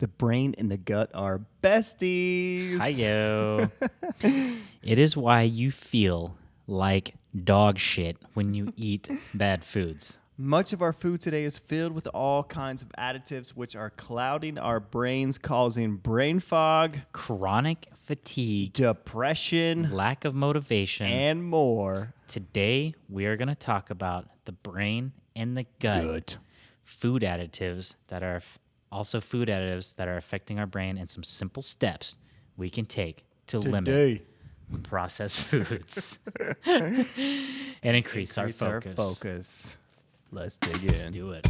The brain and the gut are besties. Hi-yo. It is why you feel like dog shit when you eat bad foods. Much of our food today is filled with all kinds of additives which are clouding our brains, causing brain fog, Chronic fatigue, depression, lack of motivation. and more. Today, we are going to talk about the brain and the gut. Food additives that are also food additives that are affecting our brain, and some simple steps we can take to limit processed foods and increase our focus. Let's dig in. Let's do it.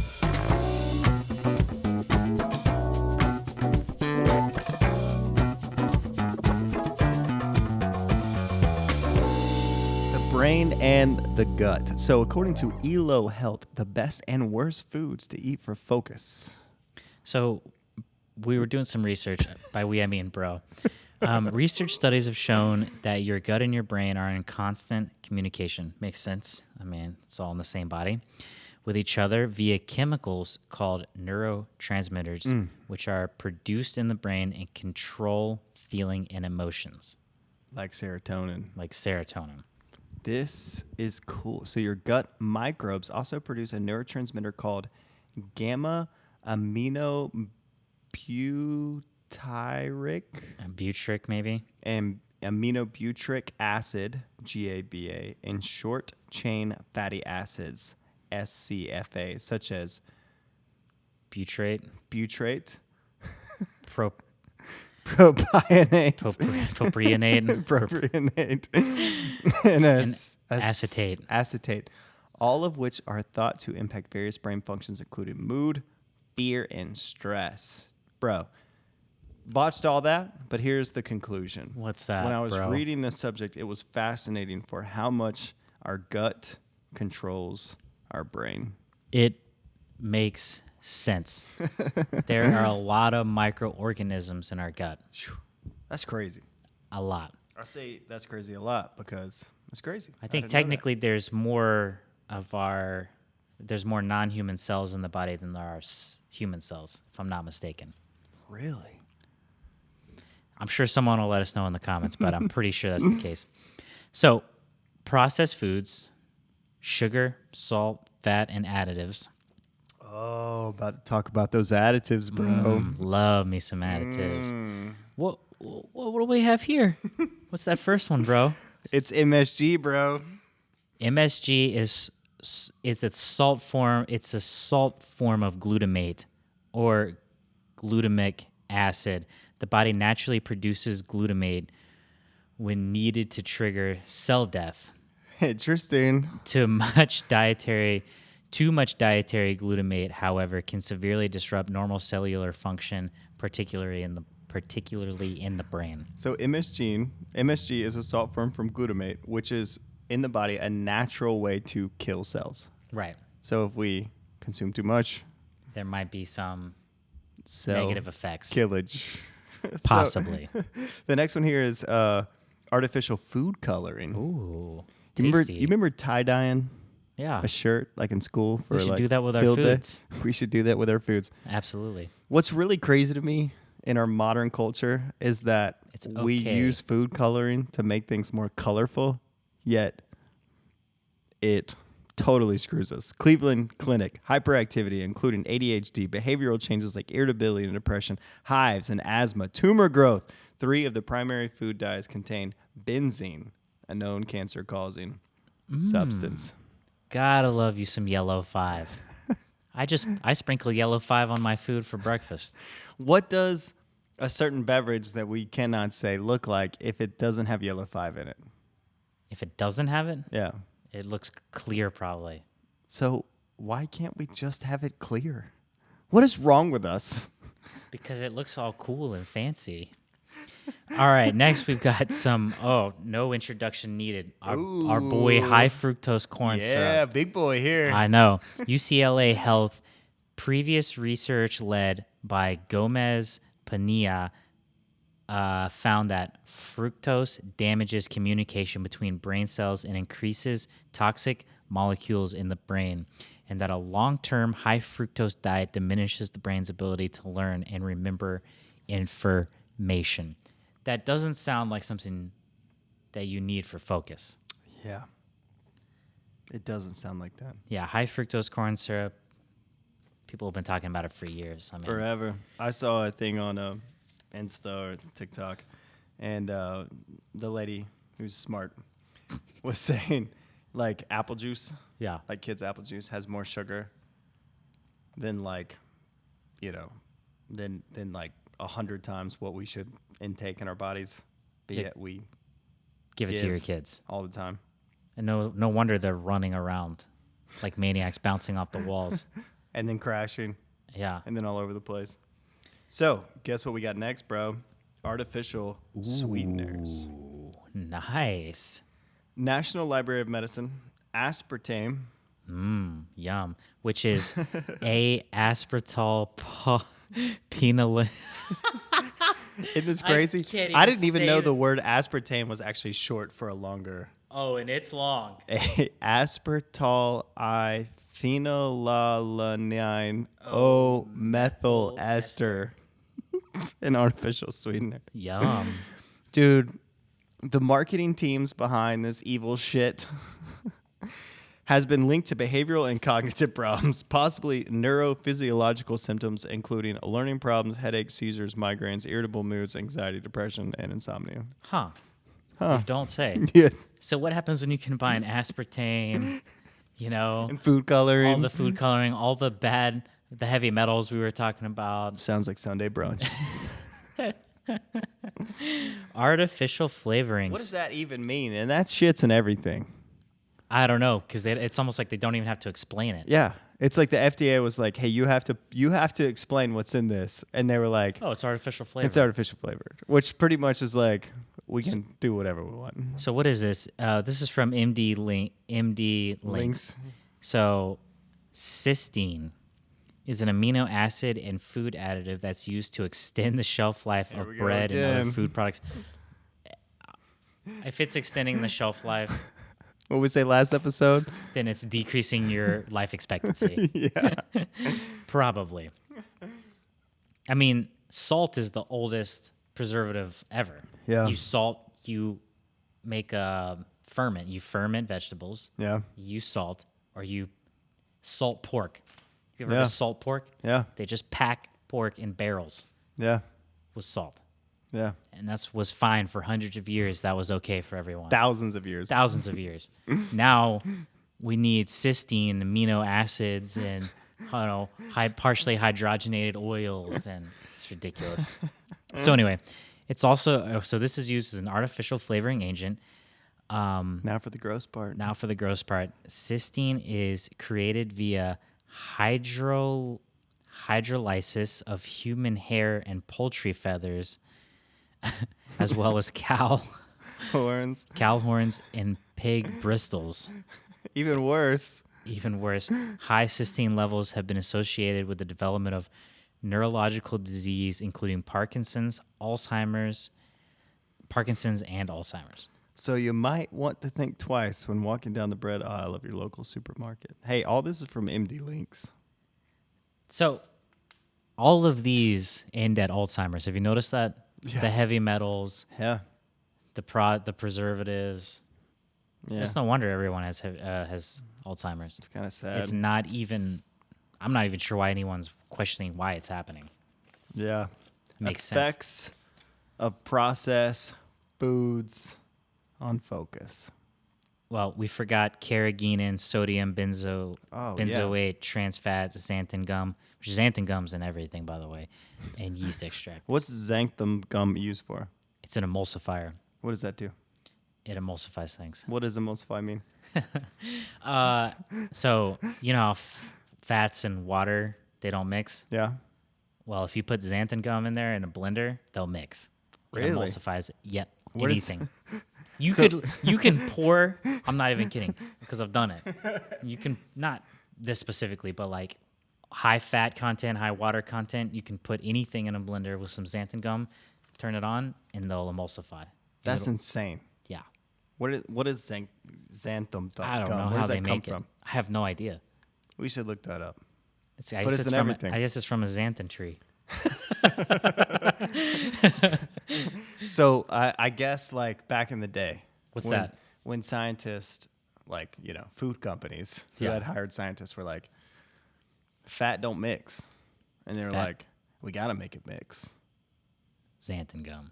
The brain and the gut. So according to Elo.health, the best and worst foods to eat for focus. So we were doing some research. By we, I mean bro. Research studies have shown that your gut and your brain are in constant communication. Makes sense. I mean, it's all in the same body. With each other via chemicals called neurotransmitters, which are produced in the brain and control feeling and emotions. Like serotonin. This is cool. So your gut microbes also produce a neurotransmitter called gamma aminobutyric Butyric, maybe? and aminobutyric acid, GABA, and short-chain fatty acids, SCFA, such as Butyrate? propionate, Propionate? and acetate. acetate, all of which are thought to impact various brain functions, including mood, fear, and stress. Bro, botched all that, but here's the conclusion. What's that, When I was bro? reading this subject, it was fascinating for how much our gut controls our brain. It makes sense. There are a lot of microorganisms in our gut. That's crazy. A lot. I say that's crazy a lot because it's crazy. I think didn't know that. technically there's more non-human cells in the body than there are human cells, if I'm not mistaken. Really? I'm sure someone will let us know in the comments, but I'm pretty sure that's the case. So, processed foods, sugar, salt, fat, and additives. Oh, about to talk about those additives, bro. Love me some additives. What do we have here? What's that first one, bro? It's MSG, bro. MSG is a salt form. It's a salt form of glutamate or glutamic acid. The body naturally produces glutamate when needed to trigger cell death. Interesting. Too much dietary glutamate, however, can severely disrupt normal cellular function, particularly in the brain. So MSG is a salt form from glutamate, which is in the body a natural way to kill cells. Right. So if we consume too much, There might be some cell negative effects. killage. Possibly. So, the next one here is artificial food coloring. Ooh. You Tasty. remember tie-dyeing Yeah. a shirt like in school for should like do that with our field day? foods. We should do that with our foods. Absolutely. What's really crazy to me in our modern culture is that It's we okay. use food coloring to make things more colorful, yet it totally screws us. Cleveland Clinic, hyperactivity, including ADHD, behavioral changes like irritability and depression, hives and asthma, tumor growth. 3 of the primary food dyes contain benzene, a known cancer-causing substance. Gotta love you some yellow 5. I sprinkle yellow 5 on my food for breakfast. What does a certain beverage that we cannot say look like if it doesn't have yellow 5 in it? If it doesn't have it, Yeah. it looks clear probably. So why can't we just have it clear? What is wrong with us? Because it looks all cool and fancy. All right, next we've got some, no introduction needed. Our boy high fructose corn syrup. big boy here. I know. Elo.health, previous research led by Gomez Pania found that fructose damages communication between brain cells and increases toxic molecules in the brain. and that a long-term high fructose diet diminishes the brain's ability to learn and remember information. That doesn't sound like something that you need for focus. Yeah. It doesn't sound like that. Yeah, high fructose corn syrup. People have been talking about it for years. I mean, Forever. I saw a thing on Insta or TikTok, and the lady who's smart was saying, like, apple juice, yeah. like kids' apple juice, has more sugar than, like, than like 100 times what we should intake in our bodies. But yet we Give it to your kids. all the time. And no wonder they're running around like maniacs, bouncing off the walls. And then crashing. Yeah. And then all over the place. So, guess what we got next, bro? Artificial sweeteners. Ooh, nice. National Library of Medicine, aspartame. Yum. Which is aspartol penal. Isn't this crazy? can't I even didn't even say know that. the word aspartame was actually short for a longer. Oh, and it's long. Aspartol phenylalanine O methyl ester. An artificial sweetener. Yum. Dude, the marketing teams behind this evil shit has been linked to behavioral and cognitive problems, possibly neurophysiological symptoms, including learning problems, headaches, seizures, migraines, irritable moods, anxiety, depression, and insomnia. Huh. You don't say. Yeah. So what happens when you combine aspartame, And food coloring. all the food coloring, all the heavy metals we were talking about, Sounds like Sunday brunch. artificial flavorings. What does that even mean? And that shit's in everything. I don't know, because it's almost like they don't even have to explain it. Yeah. It's like the FDA was like, hey, you have to explain what's in this. And they were like, Oh, it's artificial flavor. it's artificial flavored, which pretty much is like, we can do whatever we want. So what is this? This is from MD Links. So cysteine is an amino acid and food additive that's used to extend the shelf life of we go bread and other again. food products. If it's extending the shelf life, What we say last episode? then it's decreasing your life expectancy. Yeah. Probably. I mean, salt is the oldest preservative ever. Yeah. You make a ferment. You ferment vegetables. Yeah. You use salt, or you salt pork. You ever Yeah. heard of salt pork? Yeah. They just pack pork in barrels Yeah. with salt. Yeah. And that was fine for hundreds of years. That was okay for everyone. Thousands of years. Thousands of years. Now we need cysteine, amino acids, and partially hydrogenated oils, and it's ridiculous. So anyway, it's also this is used as an artificial flavoring agent. Now for the gross part. Now for the gross part. Cysteine is created via hydrolysis of human hair and poultry feathers, as well as cow Horns. horns and pig bristles. Even worse. Even worse, high cysteine levels have been associated with the development of neurological disease, including Parkinson's and Alzheimer's. So you might want to think twice when walking down the bread aisle of your local supermarket. Hey, all this is from MD Links. So all of these end at Alzheimer's. Have you noticed that? Yeah. The heavy metals, Yeah. the preservatives. Yeah. It's no wonder everyone has Alzheimer's. It's kind of sad. It's not even. I'm not even sure why anyone's questioning why it's happening. Yeah. Makes Effects sense. of processed foods on focus. Well, we forgot carrageenan, sodium Oh, benzoate, trans fat, xanthan gum, which is xanthan gum's in everything, by the way, and yeast extract. What's xanthan gum used for? It's an emulsifier. What does that do? It emulsifies things. What does emulsify mean? So you know how fats and water, they don't mix? Yeah. Well, if you put xanthan gum in there in a blender, they'll mix. It Really? emulsifies yep, What is- anything. You can pour, I'm not even kidding, because I've done it. You can, not this specifically, but like high fat content, high water content, you can put anything in a blender with some xanthan gum, turn it on, and they'll emulsify. That's insane. Yeah. What is xanthan gum? I don't know Where how does they that come make it. from? I have no idea. We should look that up. I But guess it's in from everything. I guess it's from a xanthan tree. So I guess like back in the day. What's when, that? When scientists, like, food companies who Yeah. had hired scientists were like, fat don't mix. And they were Fat- like, we got to make it mix. Xanthan gum.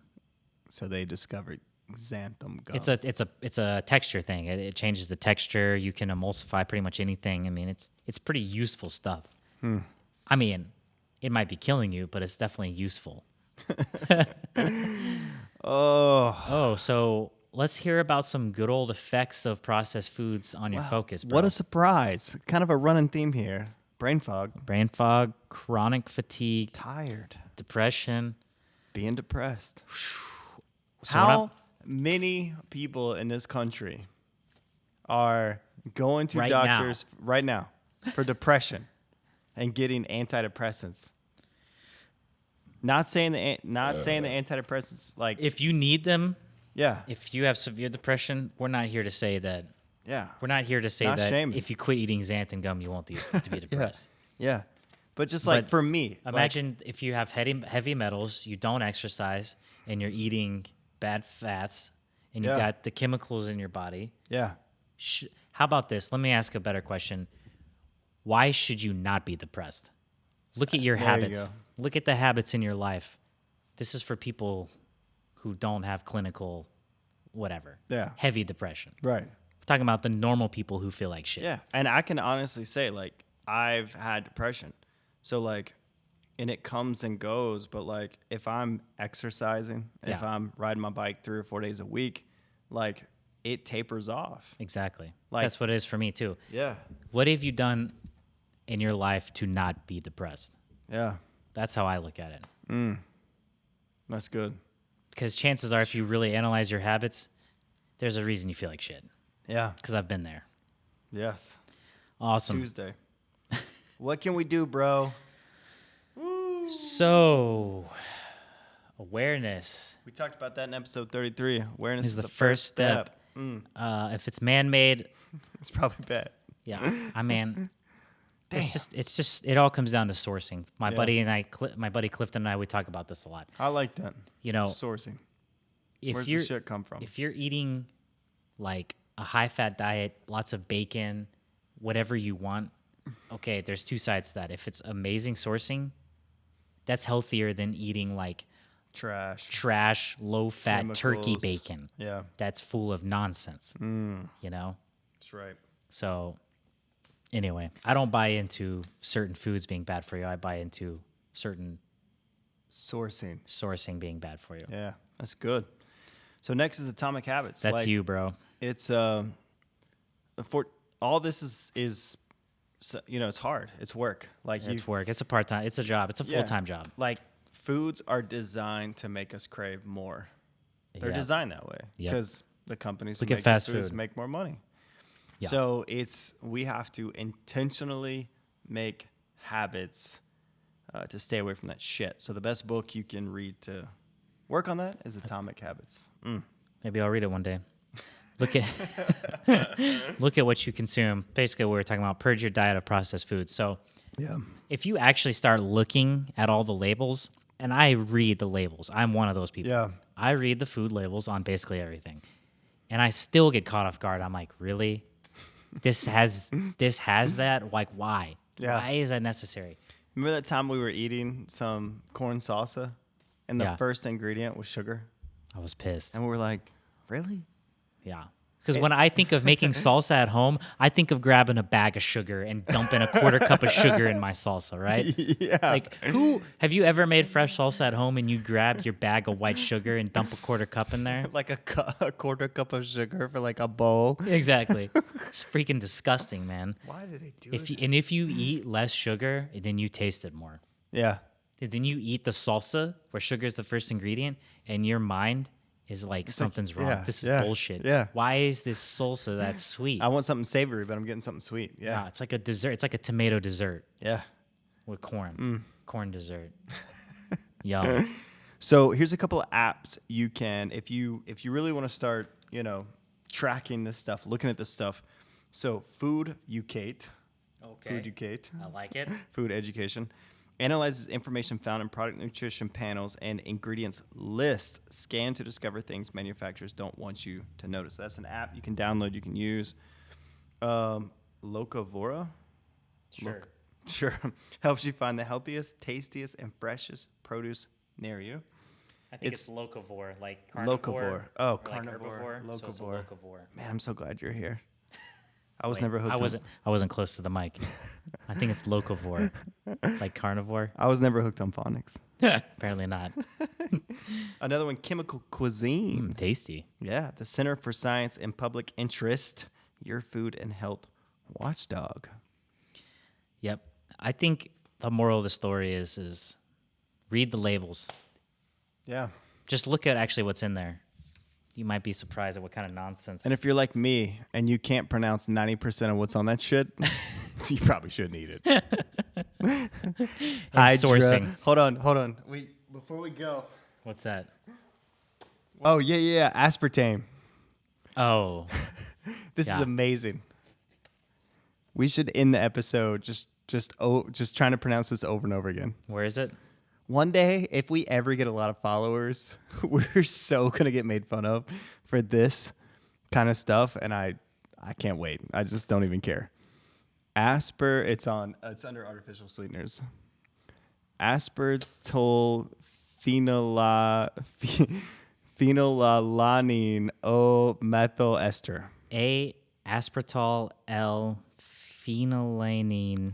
So they discovered xanthan gum. It's a texture thing. It changes the texture. You can emulsify pretty much anything. I mean, it's pretty useful stuff. I mean, it might be killing you, but it's definitely useful. Oh, so let's hear about some good old effects of processed foods on your focus, bro. What a surprise. Kind of a running theme here. Brain fog. Brain fog, chronic fatigue, Tired. depression. Being depressed. So when How many people in this country are going to Right doctors right now for depression and getting antidepressants? Not saying the antidepressants like If you need them, yeah. if you have severe depression, we're not here to say that. Yeah. We're not here to say Not that shaming. if you quit eating xanthan gum, you won't be depressed. Yeah. But just like But for me, Imagine if you have heavy metals, you don't exercise, and you're eating bad fats, and you've Yeah. got the chemicals in your body. yeah. How about this? Let me ask a better question. Why should you not be depressed? Look at your There you habits. go. Look at the habits in your life. This is for people who don't have clinical, whatever, Yeah. heavy depression. Right. We're talking about the normal people who feel like shit. Yeah. And I can honestly say like I've had depression. So like and it comes and goes, but like if I'm exercising, if Yeah. I'm riding my bike 3 or 4 days a week, like it tapers off. Exactly. Like- That's what it is for me too. Yeah. What have you done in your life to not be depressed? Yeah. That's how I look at it. That's good. Because chances are, if you really analyze your habits, there's a reason you feel like shit. Yeah. Because I've been there. Yes. Awesome. Tuesday. What can we do, bro? So, awareness We talked about that in episode 33. Awareness is the first step. If it's man-made, It's probably bad. yeah, I mean, it's just it all comes down to sourcing. My Yeah. buddy and I, my buddy Clifton and I, we talk about this a lot. I like that. You know, Sourcing. if Where's you're the shit come from? if you're eating like a high-fat diet, lots of bacon, whatever you want, okay, there's two sides to that. If it's amazing sourcing, that's healthier than eating like trash, low-fat turkey Chemicals. bacon. Yeah, That's full of nonsense. You know? that's right. So anyway, I don't buy into certain foods being bad for you. I buy into certain Sourcing. sourcing being bad for you. Yeah, that's good. So next is Atomic Habits. That's Like, you, bro. It's for all this is it's hard. It's work. Like It's work. It's a part-time. It's a job. It's a yeah, full-time job. Like foods are designed to make us crave more. They're Yeah. designed that way Yep. because the companies who Look at make fast the foods food. make more money. Yeah. So we have to intentionally make habits to stay away from that shit. So the best book you can read to work on that is Atomic Habits. Maybe I'll read it one day. Look at look at what you consume. Basically, we were talking about purge your diet of processed foods. So Yeah. if you actually start looking at all the labels, and I read the labels, I'm one of those people. Yeah. I read the food labels on basically everything, and I still get caught off guard. I'm like, really? This has that? Like, why? Yeah. Why is that necessary? Remember that time we were eating some corn salsa and the Yeah. first ingredient was sugar? I was pissed. And we were like, really? Yeah. Because when I think of making salsa at home, I think of grabbing a bag of sugar and dumping a quarter cup of sugar in my salsa, right? Yeah. Like, have you ever made fresh salsa at home and you grabbed your bag of white sugar and dump a quarter cup in there? Like a quarter cup of sugar for like a bowl. Exactly. It's freaking disgusting, man. Why do they do If you eat less sugar, then you taste it more. Yeah. Then you eat the salsa where sugar is the first ingredient, and your mind is like something's wrong. yeah, This is yeah, bullshit. yeah. Why is this salsa that sweet? I want something savory, but I'm getting something sweet. Yeah. Nah, it's like a dessert. It's like a tomato dessert Yeah. with corn. Corn dessert. Yum. So here's a couple of apps you can, if you really want to start, tracking this stuff, looking at this stuff. So Food Ucate. Okay. Educate. I like it. Food education. Analyzes information found in product nutrition panels and ingredients list. Scan to discover things manufacturers don't want you to notice. That's an app you can download, you can use. Locavora? Sure. Sure. Helps you find the healthiest, tastiest, and freshest produce near you. I think it's locavore, like carnivore. Locavore. Oh, or carnivore. like herbivore. So it's a Locavore. locavore. Man, I'm so glad you're here. I was Wait, never hooked I wasn't close to the mic. I think it's locavore, like carnivore. I was never hooked on phonics. Apparently not. Another one, chemical cuisine. Tasty. Yeah, the Center for Science and Public Interest, your food and health watchdog. Yep. I think the moral of the story is read the labels. Yeah. Just look at actually what's in there. You might be surprised at what kind of nonsense. And if you're like me and you can't pronounce 90% of what's on that shit, you probably shouldn't eat it. sourcing. Hold on. Before we go. What's that? Oh, yeah. Aspartame. Oh, This is Yeah. amazing. We should end the episode just trying to pronounce this over and over again. where is it? One day, if we ever get a lot of followers, we're so gonna get made fun of for this kind of stuff, and I can't wait. I just don't even care. It's under artificial sweeteners. Aspartol phenylalanine O methyl ester. A. Aspartol. L. Phenylalanine.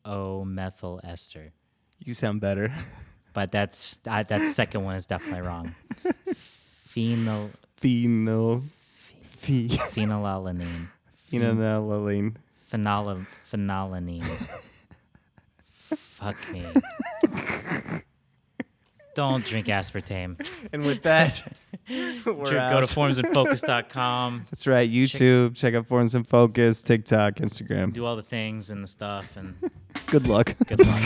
O. Methyl ester. You sound better. But that second one is definitely wrong. Phenylalanine. Phenylalanine. Phenylalanine. Phenylalanine. Fuck me. Don't drink aspartame. And with that, we're Go to out. formsandfocus.com. That's right. YouTube. Check out Forms and Focus. TikTok. Instagram. Do all the things and the stuff, and Good luck. good luck.